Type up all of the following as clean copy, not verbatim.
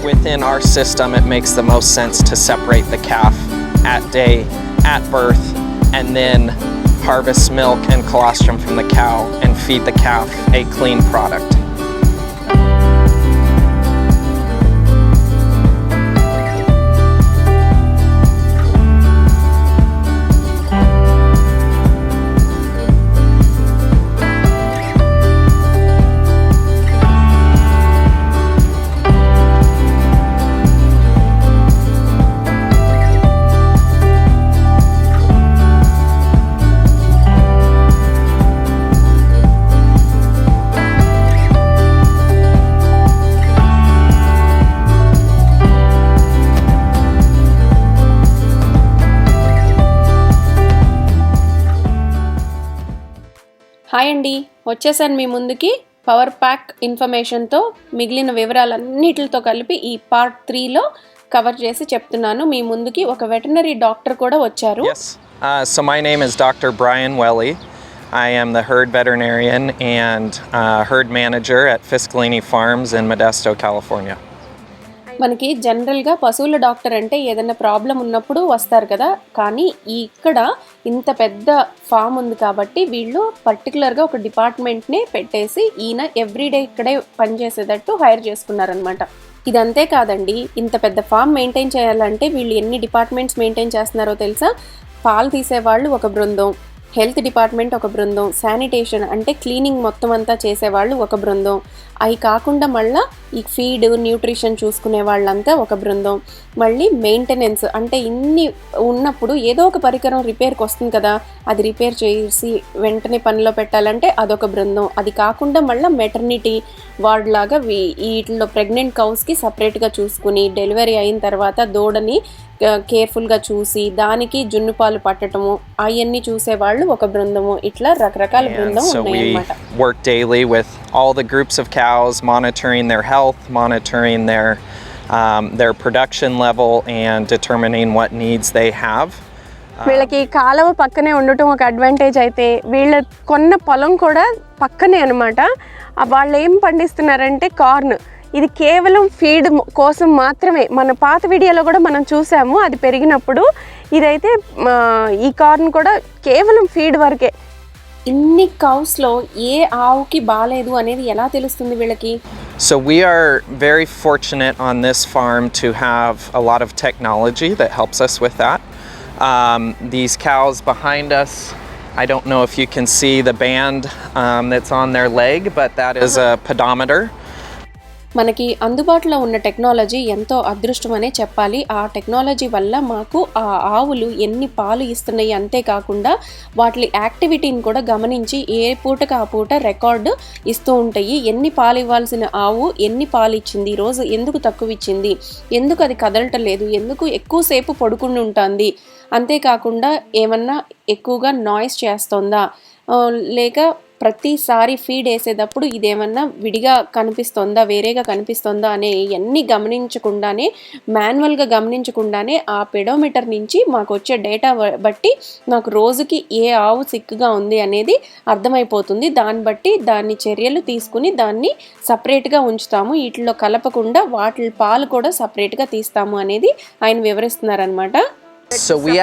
Within our system, it makes the most sense to separate the calf at day, at birth, and then harvest milk and colostrum from the cow and feed the calf a clean product. Hi అండి, వచ్చేసాను మీ ముందుకి power pack ఇన్ఫర్మేషన్తో మిగిలిన వివరాలన్నిటితో కలిపి ఈ part 3లో cover చేసి చెప్తున్నాను. మీ ముందుకి ఒక వెటర్నరీ డాక్టర్ కూడా వచ్చారు. Yes. So my name is Dr. Brian Welly. I am the herd veterinarian and herd manager at Fiscalini Farms in Modesto, California. మనకి జనరల్గా పశువుల డాక్టర్ అంటే ఏదైనా ప్రాబ్లం ఉన్నప్పుడు వస్తారు కదా, కానీ ఇక్కడ ఇంత పెద్ద ఫామ్ ఉంది కాబట్టి వీళ్ళు పర్టికులర్గా ఒక డిపార్ట్మెంట్ని పెట్టేసి ఈయన ఎవ్రీడే ఇక్కడే పనిచేసేటట్టు హైర్ చేసుకున్నారనమాట. ఇదంతే కాదండి, ఇంత పెద్ద ఫామ్ మెయింటైన్ చేయాలంటే వీళ్ళు ఎన్ని డిపార్ట్మెంట్స్ మెయింటైన్ చేస్తున్నారో తెలుసా? పాలు తీసేవాళ్ళు ఒక బృందం, హెల్త్ డిపార్ట్మెంట్ ఒక బృందం, శానిటేషన్ అంటే క్లీనింగ్ మొత్తం అంతా చేసేవాళ్ళు ఒక బృందం, అవి కాకుండా మళ్ళీ ఈ ఫీడ్ న్యూట్రిషన్ చూసుకునే వాళ్ళంతా ఒక బృందం, మళ్ళీ మెయింటెనెన్స్ అంటే ఇన్ని ఉన్నప్పుడు ఏదో ఒక పరికరం రిపేర్కి వస్తుంది కదా, అది రిపేర్ చేసి వెంటనే పనిలో పెట్టాలంటే అదొక బృందం, అది కాకుండా మళ్ళీ మెటర్నిటీ వార్డ్ లాగా వీటిలో ప్రెగ్నెంట్ కౌస్కి సపరేట్గా చూసుకుని డెలివరీ అయిన తర్వాత దూడని కేర్ఫుల్గా చూసి దానికి జున్ను పాలు పట్టడము అవన్నీ చూసేవాళ్ళు ఒక బృందము, ఇట్లా రకరకాల బృందం ఉన్నాయన్నమాట. We work daily with all the groups of cows, monitoring their health, monitoring their production level and determining what needs they have. వీళ్ళకి కాలువ పక్కనే ఉండటం ఒక అడ్వాంటేజ్ అయితే వీళ్ళ కొన్న పొలం కూడా పక్కనే అనమాట. వాళ్ళు ఏం పండిస్తున్నారంటే కార్న్, ఇది కేవలం ఫీడ్ కోసం మాత్రమే. మన పాత వీడియోలో కూడా మనం చూసాము అది పెరిగినప్పుడు. ఇదైతే ఈ కార్న్ కూడా కేవలం ఫీడ్ వరకే. ఇన్ని కౌస్లో ఏ ఆవుకి బాలేదు అనేది ఎలా తెలుస్తుంది వీళ్ళకి? So we are very fortunate on this farm to have a lot of technology that helps us with that. These cows behind us, I don't know if you can see the band that's on their leg, but that is a pedometer. మనకి అందుబాటులో ఉన్న technology ఎంతో అదృష్టమనే చెప్పాలి. ఆ technology వల్ల మాకు ఆ ఆవులు ఎన్ని పాలు ఇస్తున్నాయి అంతేకాకుండా వాటి యాక్టివిటీని కూడా గమనించి ఏ పూటకు ఆ పూట రికార్డు ఇస్తూ ఉంటాయి. ఎన్ని పాలు ఇవ్వాల్సిన ఆవు ఎన్ని పాలు ఇచ్చింది, ఈరోజు ఎందుకు తక్కువ ఇచ్చింది, ఎందుకు అది కదలటం లేదు, ఎందుకు ఎక్కువసేపు పడుకుని ఉంటుంది, అంతేకాకుండా ఏమన్నా ఎక్కువగా నాయిస్ చేస్తుందా, లేక ప్రతిసారి ఫీడ్ వేసేటప్పుడు ఇదేమన్నా విడిగా కనిపిస్తుందా వేరేగా కనిపిస్తుందా అనే ఇవన్నీ గమనించకుండానే మాన్యువల్గా గమనించకుండానే ఆ పెడోమీటర్ నుంచి మాకు వచ్చే డేటా బట్టి నాకు రోజుకి ఏ ఆవు సిక్గా ఉంది అనేది అర్థమైపోతుంది. దాన్ని బట్టి దాన్ని చర్యలు తీసుకుని దాన్ని సపరేట్గా ఉంచుతాము, వీటిలో కలపకుండా వాటి పాలు కూడా సపరేట్గా తీస్తాము అనేది ఆయన వివరిస్తున్నారనమాట. So we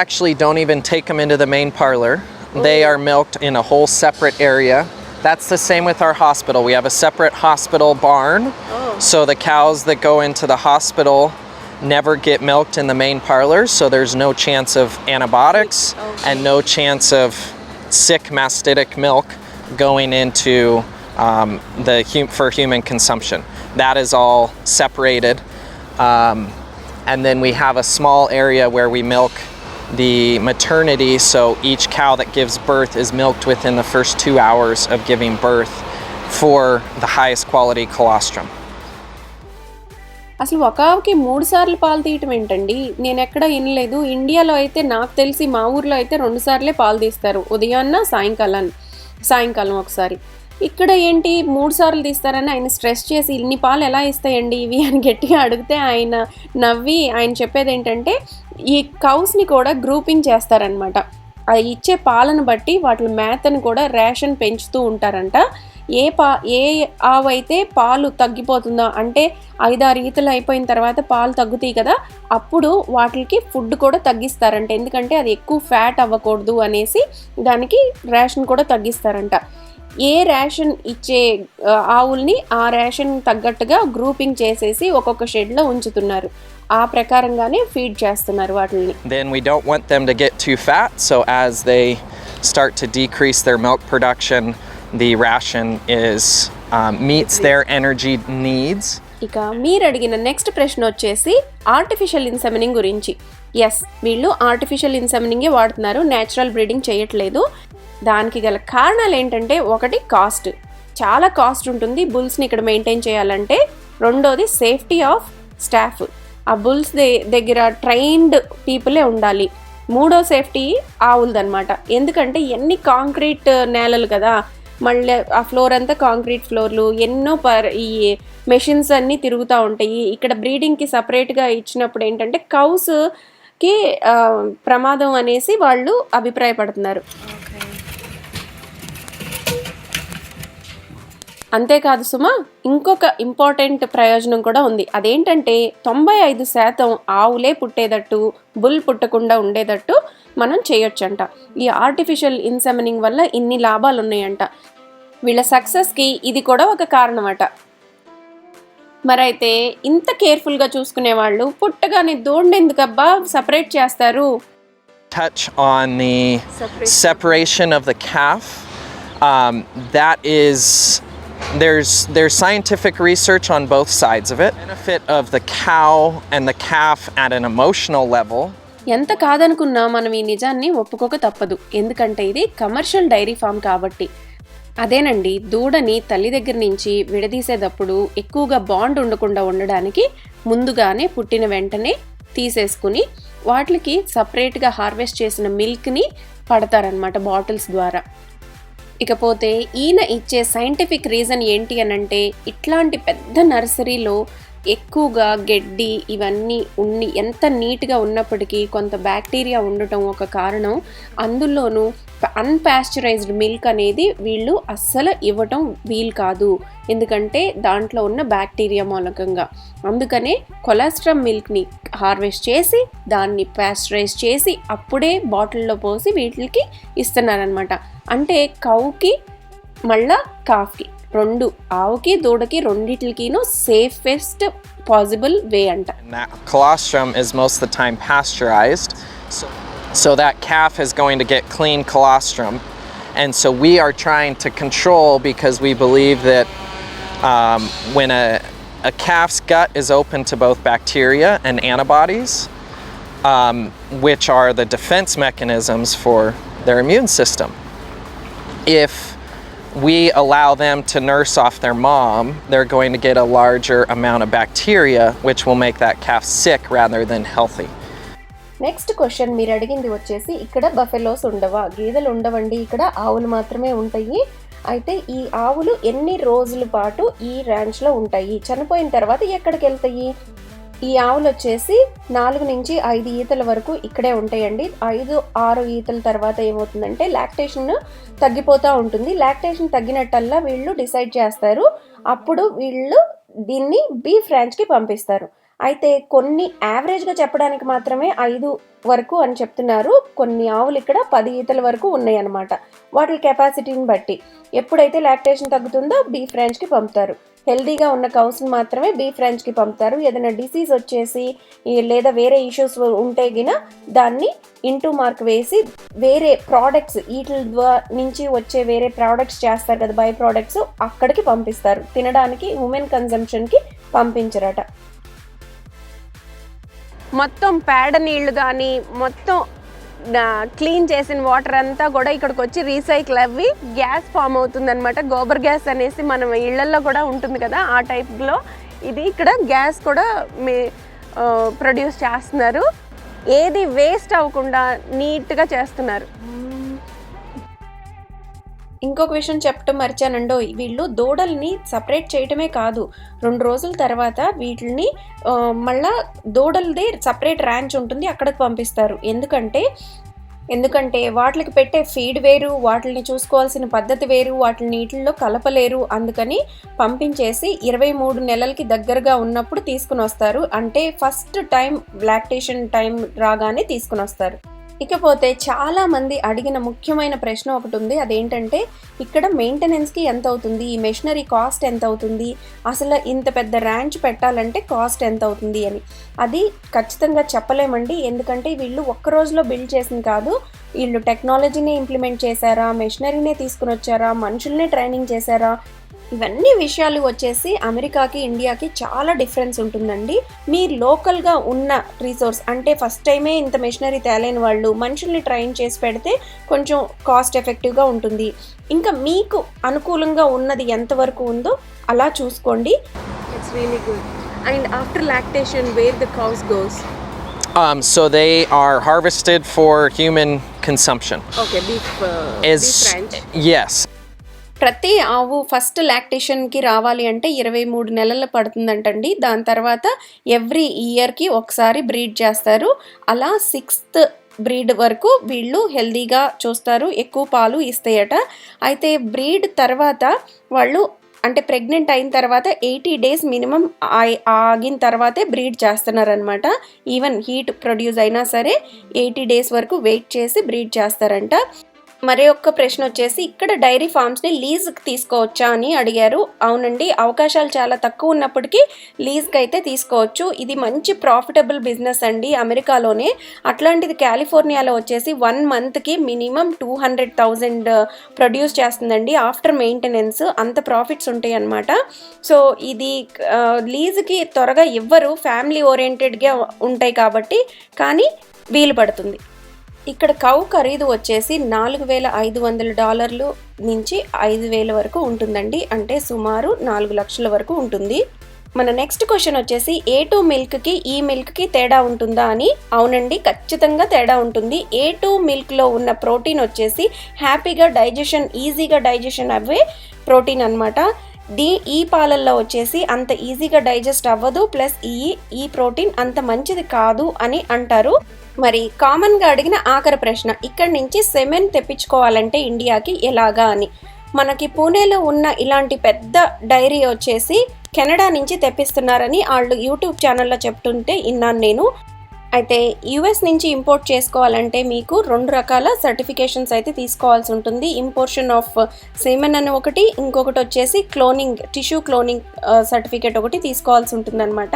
actually don't even take them into the main parlor. They are milked in a whole separate area. That's the same with our hospital. We have a separate hospital barn. So the cows that go into the hospital never get milked in the main parlor, so there's no chance of antibiotics and no chance of sick mastitic milk going into for human consumption. That is all separated. And then we have a small area where we milk the maternity, so each cow that gives birth is milked within the first 2 hours of giving birth for the highest quality colostrum. అసలు ఒక ఆవుకి 3 సార్లు పాలు తీయటం ఏంటండి? నేను ఎక్కడ వినలేదు. ఇండియాలో అయితే నాకు తెలిసి మా ఊర్లో అయితే 2 సార్లే పాలు తీస్తారు, ఉదయాన్న సాయంకాలం ఒకసారి. ఇక్కడ ఏంటి 3 సార్లు తీస్తారని ఆయన స్ట్రెస్ చేసి ఇన్ని పాలు ఎలా ఇస్తాయండి ఇవి అని గట్టిగా అడిగితే ఆయన నవ్వి ఆయన చెప్పేది ఏంటంటే ఈ కౌస్ని కూడా గ్రూపింగ్ చేస్తారనమాట. అది ఇచ్చే పాలను బట్టి వాటి మేతను కూడా రేషన్ పెంచుతూ ఉంటారంట. ఏ ఆవు అయితే పాలు తగ్గిపోతుందో, అంటే 5-6 ఈతలు అయిపోయిన తర్వాత పాలు తగ్గుతాయి కదా, అప్పుడు వాటికి ఫుడ్ కూడా తగ్గిస్తారంట. ఎందుకంటే అది ఎక్కువ ఫ్యాట్ అవ్వకూడదు అనేసి దానికి రేషన్ కూడా తగ్గిస్తారంట. ఏ రేషన్ ఇచ్చే ఆవుల్ని ఆ రేషన్ తగ్గట్టుగా గ్రూపింగ్ చేసేసి ఒక్కొక్క షెడ్లో ఉంచుతున్నారు. ఆ ప్రకారంగానే ఫీడ్ చేస్తున్నారు వాటిని. Then we don't want them to get too fat, so as they start to decrease their milk production, the ration meets their energy needs. ఇక మీరు అడిగిన నెక్స్ట్ ప్రశ్న వచ్చేసి ఆర్టిఫిషియల్ ఇన్సెమినింగ్ గురించి. ఎస్, వీళ్ళు ఆర్టిఫిషియల్ ఇన్సెమినింగే వాడుతున్నారు, న్యాచురల్ బ్రీడింగ్ చేయట్లేదు. దానికి గల కారణాలు ఏంటంటే, ఒకటి కాస్ట్, చాలా కాస్ట్ ఉంటుంది బుల్స్ని ఇక్కడ మెయింటైన్ చేయాలంటే. రెండోది సేఫ్టీ ఆఫ్ స్టాఫ్, ఆ బుల్స్ దగ్గర ట్రైన్డ్ పీపులే ఉండాలి. మూడో సేఫ్టీ ఆవులదనమాట. ఎందుకంటే ఎన్ని కాంక్రీట్ నేలలు కదా, మళ్ళీ ఆ ఫ్లోర్ అంతా కాంక్రీట్ ఫ్లోర్లు, ఎన్నో ఈ మెషిన్స్ అన్నీ తిరుగుతూ ఉంటాయి. ఇక్కడ బ్రీడింగ్కి సపరేట్గా ఇచ్చినప్పుడు ఏంటంటే కౌస్కి ప్రమాదం అనేసి వాళ్ళు అభిప్రాయపడుతున్నారు. అంతేకాదు సుమా, ఇంకొక ఇంపార్టెంట్ ప్రయోజనం కూడా ఉంది. అదేంటంటే 95% ఆవులే పుట్టేటట్టు, బుల్ పుట్టకుండా ఉండేటట్టు మనం చేయొచ్చంట. ఈ ఆర్టిఫిషియల్ ఇన్సెమినింగ్ వల్ల ఇన్ని లాభాలు ఉన్నాయంట. వీళ్ళ సక్సెస్కి ఇది కూడా ఒక కారణమట. మరైతే ఇంత కేర్ఫుల్గా చూసుకునే వాళ్ళు పుట్టగానే దూడెందుకబ్బా సపరేట్ చేస్తారు? Touch on the separation of the calf. That is, there's scientific research on both sides of it. The benefit of the cow and the calf at an emotional level. ఎంత కాదనుకున్నా మనం ఈ నిజాన్ని ఒప్పుకోక తప్పదు. ఎందుకంటే ఇది కమర్షియల్ డైరీ ఫామ్ కాబట్టి. అదేనండి, దూడని తల్లి దగ్గర నుంచి విడదీసేటప్పుడు ఎక్కువగా బాండ్ ఉండకుండా ఉండడానికి ముందుగానే పుట్టిన వెంటనే తీసేసుకుని వాటికి సపరేట్గా హార్వెస్ట్ చేసిన మిల్క్ని పడతారనమాట బాటిల్స్ ద్వారా. ఇకపోతే ఈయన ఇచ్చే సైంటిఫిక్ రీజన్ ఏంటి అనంటే, ఇట్లాంటి పెద్ద నర్సరీలో ఎక్కువగా గడ్డి ఇవన్నీ ఎంత నీట్గా ఉన్నప్పటికీ కొంత బ్యాక్టీరియా ఉండటం ఒక కారణం. అందులోనూ అన్పాస్చరైజ్డ్ మిల్క్ అనేది వీళ్ళు అస్సలు ఇవ్వటం వీలు కాదు, ఎందుకంటే దాంట్లో ఉన్న బ్యాక్టీరియా మూలకంగా. అందుకనే కొలెస్ట్రాల్ మిల్క్ని హార్వెస్ట్ చేసి దాన్ని పాస్చరైజ్ చేసి అప్పుడే బాటిల్లో పోసి వీటికి ఇస్తున్నారనమాట. అంటే కౌకి మళ్ళా కాఫ్కి, రెండు ఆవుకి దూడకి రెండిట్లకిను సేఫెస్ట్ పాసిబుల్ వే అంట. Colostrum is most of the time pasteurized, so that calf is going to get clean colostrum, and so we are trying to control, because we believe that when a calf's gut is open to both bacteria and antibodies, which are the defense mechanisms for their immune system, if we allow them to nurse off their mom, they're going to get a larger amount of bacteria, which will make that calf sick rather than healthy. Next question మీరు అడిగింది వచ్చేసి, ఇక్కడ buffaloes ఉండవా? గేదెలు ఉండవండి, ఇక్కడ ఆవులు మాత్రమే ఉంటాయి. అయితే ఈ ఆవులు ఎన్ని రోజుల పాటు ఈ ర్యాంచ్లో ఉంటాయి? చనిపోయిన తర్వాత ఎక్కడికి వెళ్తాయి? ఈ ఆవులు వచ్చేసి 4 నుంచి 5 ఈతల వరకు ఇక్కడే ఉంటాయండి. 5-6 ఈతల తర్వాత ఏమవుతుందంటే లాక్టేషన్ తగ్గిపోతూ ఉంటుంది. లాక్టేషన్ తగ్గినట్టల్లా వీళ్ళు డిసైడ్ చేస్తారు. అప్పుడు వీళ్ళు దీన్ని బీఫ్ ర్యాంచ్కి పంపిస్తారు. అయితే కొన్ని యావరేజ్గా చెప్పడానికి మాత్రమే 5 వరకు అని చెప్తున్నారు. కొన్ని ఆవులు ఇక్కడ 10 ఈతల వరకు ఉన్నాయి అన్నమాట. వాటి కెపాసిటీని బట్టి ఎప్పుడైతే లాక్టేషన్ తగ్గుతుందో బీఫ్ ర్యాంచ్కి పంపుతారు. హెల్దీగా ఉన్న కౌస్ని మాత్రమే బీఫ్ ర్యాంచ్కి పంపుతారు. ఏదైనా డిసీజ్ వచ్చేసి లేదా వేరే ఇష్యూస్ ఉంటే గిన దాన్ని ఇంటూ మార్క్ వేసి వేరే ప్రోడక్ట్స్ వీటి నుంచి వచ్చే వేరే ప్రోడక్ట్స్ చేస్తారు కదా, బై ప్రోడక్ట్స్, అక్కడికి పంపిస్తారు. తినడానికి ఉమెన్ కన్జంప్షన్కి పంపించరట. మొత్తం పేడ నీళ్లు కానీ మొత్తం క్లీన్ చేసిన వాటర్ అంతా కూడా ఇక్కడికి వచ్చి రీసైకిల్ అవ్వి గ్యాస్ ఫామ్ అవుతుందన్నమాట. గోబర్ గ్యాస్ అనేసి మనం ఇళ్లల్లో కూడా ఉంటుంది కదా, ఆ టైప్లో ఇది ఇక్కడ గ్యాస్ కూడా ప్రొడ్యూస్ చేస్తున్నారు. ఏది వేస్ట్ అవ్వకుండా నీట్గా చేస్తున్నారు. ఇంకొక విషయం చెప్పటం మర్చానండో, వీళ్ళు దూడల్ని సపరేట్ చేయటమే కాదు, 2 రోజుల తర్వాత వీటిని మళ్ళా దూడలది సపరేట్ ర్యాంచ్ ఉంటుంది, అక్కడికి పంపిస్తారు. ఎందుకంటే ఎందుకంటే వాటికి పెట్టే ఫీడ్ వేరు, వాటిని చూసుకోవాల్సిన పద్ధతి వేరు, వాటిని నీటిల్లో కలపలేరు. అందుకని పంపించేసి 23 నెలలకి దగ్గరగా ఉన్నప్పుడు తీసుకుని వస్తారు. అంటే ఫస్ట్ టైం లాక్టేషన్ టైం రాగానే తీసుకుని వస్తారు. ఇకపోతే చాలామంది అడిగిన ముఖ్యమైన ప్రశ్న ఒకటి ఉంది. అదేంటంటే ఇక్కడ మెయింటెనెన్స్కి ఎంత అవుతుంది, ఈ మెషినరీ కాస్ట్ ఎంత అవుతుంది, అసలు ఇంత పెద్ద ర్యాంచ్ పెట్టాలంటే కాస్ట్ ఎంత అవుతుంది అని. అది ఖచ్చితంగా చెప్పలేమండి. ఎందుకంటే వీళ్ళు ఒక్క రోజులో బిల్డ్ చేసింది కాదు. వీళ్ళు టెక్నాలజీని ఇంప్లిమెంట్ చేశారా, మెషినరీనే తీసుకుని వచ్చారా, మనుషుల్నే ట్రైనింగ్ చేశారా, ఇవన్నీ విషయాలు వచ్చేసి అమెరికాకి ఇండియాకి చాలా డిఫరెన్స్ ఉంటుందండి. మీ లోకల్గా ఉన్న రిసోర్స్ అంటే ఫస్ట్ టైమే ఇంత మెషినరీ తేలేని వాళ్ళు మనుషుల్ని ట్రైన్ చేసి పెడితే కొంచెం కాస్ట్ ఎఫెక్టివ్గా ఉంటుంది. ఇంకా మీకు అనుకూలంగా ఉన్నది ఎంతవరకు ఉందో అలా చూసుకోండి. It's really good. And after lactation wear the cows goes? So they are harvested for human consumption. Okay, beef ranch. Yes. ప్రతి ఆవు ఫస్ట్ లాక్టేషన్కి రావాలి అంటే 23 నెలలు పడుతుందంటండి. దాని తర్వాత ఎవ్రీ ఇయర్కి ఒకసారి బ్రీడ్ చేస్తారు. అలా 6th బ్రీడ్ వరకు వీళ్ళు హెల్దీగా చూస్తారు, ఎక్కువ పాలు ఇస్తాయట. అయితే బ్రీడ్ తర్వాత వాళ్ళు అంటే ప్రెగ్నెంట్ అయిన తర్వాత 80 days మినిమం ఆగిన తర్వాతే బ్రీడ్ చేస్తున్నారనమాట. ఈవెన్ హీట్ ప్రొడ్యూస్ అయినా సరే 80 days వరకు వెయిట్ చేసి బ్రీడ్ చేస్తారంట. మరి ఒక్క ప్రశ్న వచ్చేసి ఇక్కడ డైరీ ఫార్మ్స్ని లీజ్కి తీసుకోవచ్చా అని అడిగారు. అవునండి, అవకాశాలు చాలా తక్కువ ఉన్నప్పటికీ లీజ్కి అయితే తీసుకోవచ్చు. ఇది మంచి ప్రాఫిటబుల్ బిజినెస్ అండి అమెరికాలోనే. అట్లాంటిది కాలిఫోర్నియాలో వచ్చేసి 1 monthకి మినిమం 200,000 ప్రొడ్యూస్ చేస్తుందండి ఆఫ్టర్ మెయింటెనెన్స్. అంత ప్రాఫిట్స్ ఉంటాయి అన్నమాట. సో ఇది లీజ్కి త్వరగా ఇవ్వరు, ఫ్యామిలీ ఓరియంటెడ్గా ఉంటాయి కాబట్టి, కానీ వీలు పడుతుంది. ఇక్కడ కౌ ఖరీదు వచ్చేసి $4,500 నుంచి 5,000 వరకు ఉంటుందండి. అంటే సుమారు 4 లక్షల వరకు ఉంటుంది. మన నెక్స్ట్ క్వశ్చన్ వచ్చేసి A2 మిల్క్కి ఈ మిల్క్కి తేడా ఉంటుందా అని. అవునండి, ఖచ్చితంగా తేడా ఉంటుంది. A2 మిల్క్లో ఉన్న ప్రోటీన్ వచ్చేసి ఈజీగా డైజెషన్ అవ్వే ప్రోటీన్ అనమాట. ఈ పాలల్లో వచ్చేసి అంత ఈజీగా డైజెస్ట్ అవ్వదు, ప్లస్ ఈ ప్రోటీన్ అంత మంచిది కాదు అని అంటారు. మరి కామన్గా అడిగిన ఆఖరి ప్రశ్న, ఇక్కడి నుంచి సెమెన్ తెప్పించుకోవాలంటే ఇండియాకి ఎలాగా అని. మనకి పూణేలో ఉన్న ఇలాంటి పెద్ద డైరీ వచ్చేసి కెనడా నుంచి తెప్పిస్తున్నారని వాళ్ళు యూట్యూబ్ ఛానల్లో చెప్తుంటే విన్నాను నేను. అయితే యుఎస్ నుంచి ఇంపోర్ట్ చేసుకోవాలంటే మీకు 2 రకాల సర్టిఫికేషన్స్ అయితే తీసుకోవాల్సి ఉంటుంది. ఇంపోర్షన్ ఆఫ్ సెమెన్ అని ఒకటి, ఇంకొకటి వచ్చేసి టిష్యూ క్లోనింగ్ సర్టిఫికేట్ ఒకటి తీసుకోవాల్సి ఉంటుంది అనమాట.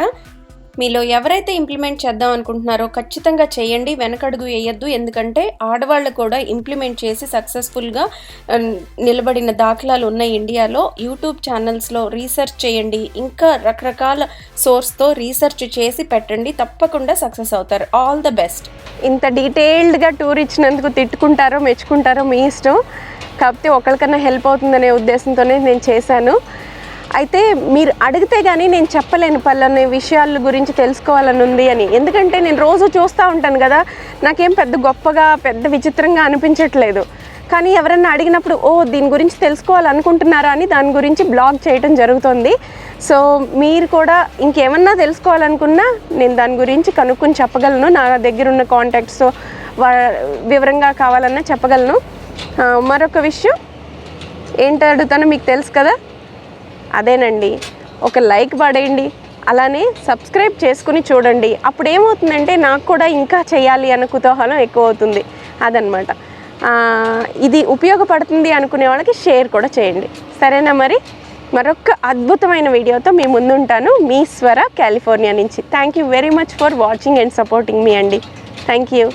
మీలో ఎవరైతే ఇంప్లిమెంట్ చేద్దాం అనుకుంటున్నారో ఖచ్చితంగా చేయండి, వెనకడుగు వేయద్దు. ఎందుకంటే ఆడవాళ్ళు కూడా ఇంప్లిమెంట్ చేసి సక్సెస్ఫుల్గా నిలబడిన దాఖలాలు ఉన్నాయి ఇండియాలో. యూట్యూబ్ ఛానల్స్లో రీసెర్చ్ చేయండి, ఇంకా రకరకాల సోర్స్తో రీసెర్చ్ చేసి పెట్టండి, తప్పకుండా సక్సెస్ అవుతారు. All the best. ఇంత డీటెయిల్డ్గా టూర్ ఇచ్చినందుకు తిట్టుకుంటారో మెచ్చుకుంటారో మీ ఇష్టం. కాకపోతే ఒకరికన్నా హెల్ప్ అవుతుందనే ఉద్దేశంతోనే నేను చేశాను. అయితే మీరు అడిగితే కానీ నేను చెప్పలేను పలానా విషయాల గురించి తెలుసుకోవాలని ఉంది అని. ఎందుకంటే నేను రోజు చూస్తూ ఉంటాను కదా, నాకేం పెద్ద విచిత్రంగా అనిపించట్లేదు. కానీ ఎవరన్నా అడిగినప్పుడు దీని గురించి తెలుసుకోవాలనుకుంటున్నారా అని దాని గురించి బ్లాగ్ చేయడం జరుగుతుంది. సో మీరు కూడా ఇంకేమన్నా తెలుసుకోవాలనుకున్నా నేను దాని గురించి కనుక్కొని చెప్పగలను. నా దగ్గర ఉన్న కాంటాక్ట్స్ వివరంగా కావాలన్నా చెప్పగలను. మరొక విషయం ఏంటి అడుగుతానో మీకు తెలుసు కదా, అదేనండి, ఒక లైక్ పడేయండి, అలానే సబ్స్క్రైబ్ చేసుకుని చూడండి. అప్పుడు ఏమవుతుందంటే నాకు కూడా ఇంకా చేయాలి అన్న కుతూహలం ఎక్కువ అవుతుంది. అదనమాట. ఇది ఉపయోగపడుతుంది అనుకునే వాళ్ళకి షేర్ కూడా చేయండి. సరేనా? మరి మరొక అద్భుతమైన వీడియోతో మీ ముందుంటాను. మీ స్వర, కాలిఫోర్నియా నుంచి. Thank you very much for watching and supporting మీ అండి. Thank you.